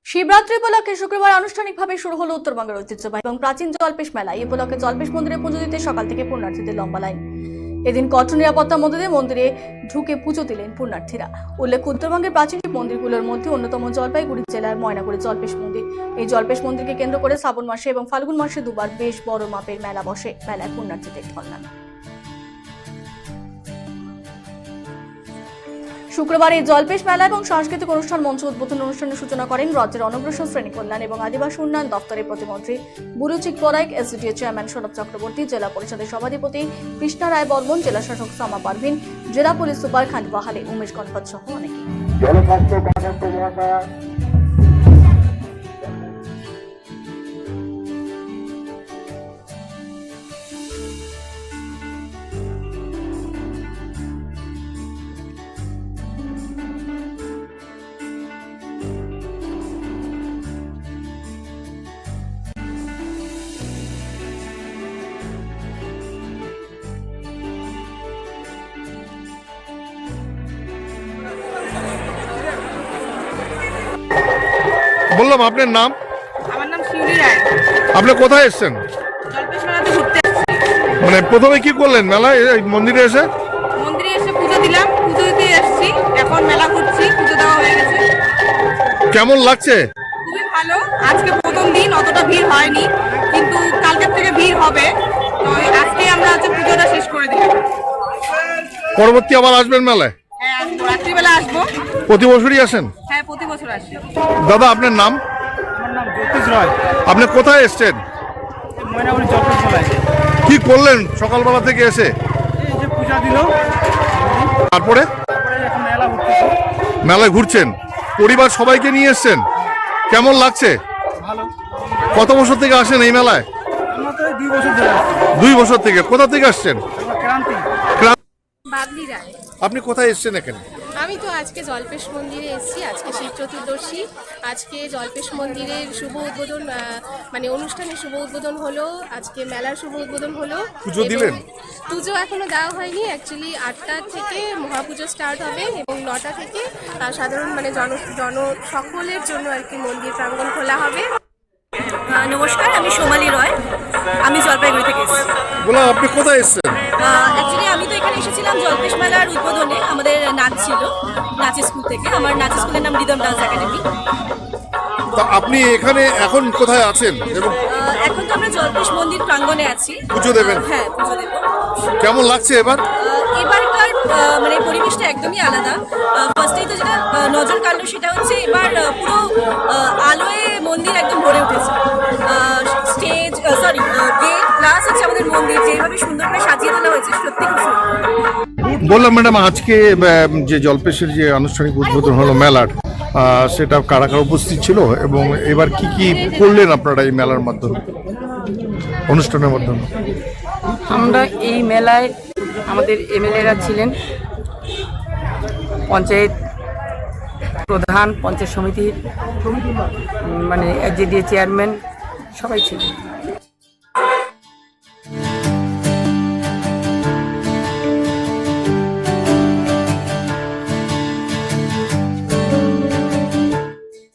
শিবরাত্রি উপলক্ষে শুক্রবার আনুষ্ঠানিকভাবে শুরু হলো উত্তরবঙ্গের ঐতিহ্যবাহী এবং প্রাচীন জল্পেশ মেলা। এই উপলক্ষে জল্পেশ মন্দিরে পুজো দিতে সকাল থেকে পুণ্যার্থীদের লম্বা লাইন। এদিন কঠোর নিরাপত্তার মধ্যে দিয়ে মন্দিরে ঢুকে পুজো দিলেন পুণ্যার্থীরা। উল্লেখ্য, উত্তরবঙ্গের প্রাচীন মন্দিরগুলোর মধ্যে অন্যতম জলপাইগুড়ি জেলার ময়নাগুড়ি জল্পেশ মন্দির। এই জল্পেশ মন্দিরকে কেন্দ্র করে শ্রাবণ মাসে এবং ফাল্গুন মাসে দুবার বেশ বড় মাপের মেলা বসে। মেলায় পুণ্যার্থীদের ঢল। শুক্রবার এই জল্পেশ মেলা এবং সাংস্কৃতিক অনুষ্ঠান মঞ্চ উদ্বোধন অনুষ্ঠানের সূচনা করেন রাজ্যের অনগ্রসর শ্রেণী কল্যাণ এবং আদিবাসী উন্নয়ন দপ্তরের প্রতিমন্ত্রী বুরুচিক পরাইক, এসডিও চেয়ারম্যান সৌরভ চক্রবর্তী, জেলা পরিষদের সভাধিপতি কৃষ্ণা রায় বর্মন, জেলা শাসক সামা পারভিন, জেলা পুলিশ সুপার খান্ডওয়াহালে উমেশ গণপত সহ অনেকে। বললাম আপনার নাম? আমার নাম শিউলি রায়। আপনি কোথায় এসেছেন? জল্পেশ মেলাতে ঘুরতে এসেছি। মানে প্রথমে কি করলেন মেলায় মন্দিরে এসে? মন্দিরে এসে পুজো দিলাম, পুজো দিতে এসেছি, এখন মেলা ঘুরছি, পুজো দেওয়া হয়ে গেছে। কেমন লাগছে? খুবই ভালো। আজকে প্রথম দিন, অতটা ভিড় হয়নি, কিন্তু কালকের থেকে ভিড় হবে। তো আজকে আমরা পুজোটা শেষ করে দিলাম। পরবর্তী আবার আসবেন মেলায়? হ্যাঁ, আসবো, রাত্রিবেলা আসবো। প্রতি বছরই আসেন? হ্যাঁ, প্রতি বছর আসি। দাদা আপনার নাম? আমার নাম জ্যোতিষ রয়। আপনি কোথায় এসেছেন? ময়নাগুড়ি জল্পেশ মেলায়। কি করলেন সকালবেলা থেকে এসে? এই যে পূজা দিল, তারপরে এখন মেলা ঘুরতেছি। মেলায় ঘুরছেন, পরিবার সবাইকে নিয়ে এসেছেন, কেমন লাগছে? ভালো। কত বছর থেকে আসেন এই মেলায়? আমরা তো এই 2 বছর ধরে আসছি। 2 বছর থেকে। কোথা থেকে আসছেন? আমরা ক্রান্তি। বাবলি রায়। আপনি কোথায় এসেছেন এখানে? আমি তো আজকে জল্পেশ মন্দিরে এসেছি। আজকে শিব চতুর্দশী। আজকে জল্পেশ মন্দিরের শুভ উদ্বোধন, মানে অনুষ্ঠানের শুভ উদ্বোধন হলো। আজকে মেলার শুভ উদ্বোধন হলো। পুজো দিলেন? পুজো এখনো দেওয়া হয়নি। অ্যাকচুয়ালি 8টা থেকে মহাপুজো স্টার্ট হবে এবং 9টা থেকে সাধারণ মানে জন সকলের জন্য আর কি মন্দির প্রাঙ্গণ খোলা হবে। নমস্কার, আমি সোমালি রয়। আমি জলপাইগুড়ি থেকে এসেছি। বললাম আপনি কোথায় এসেছেন? অ্যাকচুয়ালি আমি তো এখানে এসেছিলাম জল্পেশ মেলার উদ্বোধনে। আমাদের নাচ ছিল, নাচের স্কুল থেকে। আমার নাচের স্কুলের নাম রিদম ডান্স একাডেমি। তা আপনি এখানে এখন কোথায় আছেন এবং এখন তো আমরা জল্পেশ মন্দির প্রাঙ্গণে আছি। পুজো দেবেন? হ্যাঁ, পুজো দেবো। কেমন লাগছে এবার? এবারকার মানে পরিবেশটা একদমই আলাদা। ফার্স্টেই তো যেটা নজর কাড়লো সেটা হচ্ছে এবার পুরো আলোয় মন্দির একদম ভরে উঠেছে। স্টেজ, সরি, গেট প্লাস হচ্ছে আমাদের মন্দির যেভাবে সুন্দর করে সাজিয়ে তোলা হয়েছে, সত্যি খুব সুন্দর। বললাম ম্যাডাম, আজকে যে জল্পেশের যে আনুষ্ঠানিক উদ্বোধন হলো মেলার, সেটা কারা কারা উপস্থিত ছিল এবং এবার কি কি করলেন আপনারা এই মেলার মাধ্যমে, অনুষ্ঠানের মাধ্যমে? আমরা এই মেলায় আমাদের এমএলএরা ছিলেন, পঞ্চায়েত প্রধান, পঞ্চায়েত সমিতির মানে এসডিও চেয়ারম্যান সবাই ছিলেন।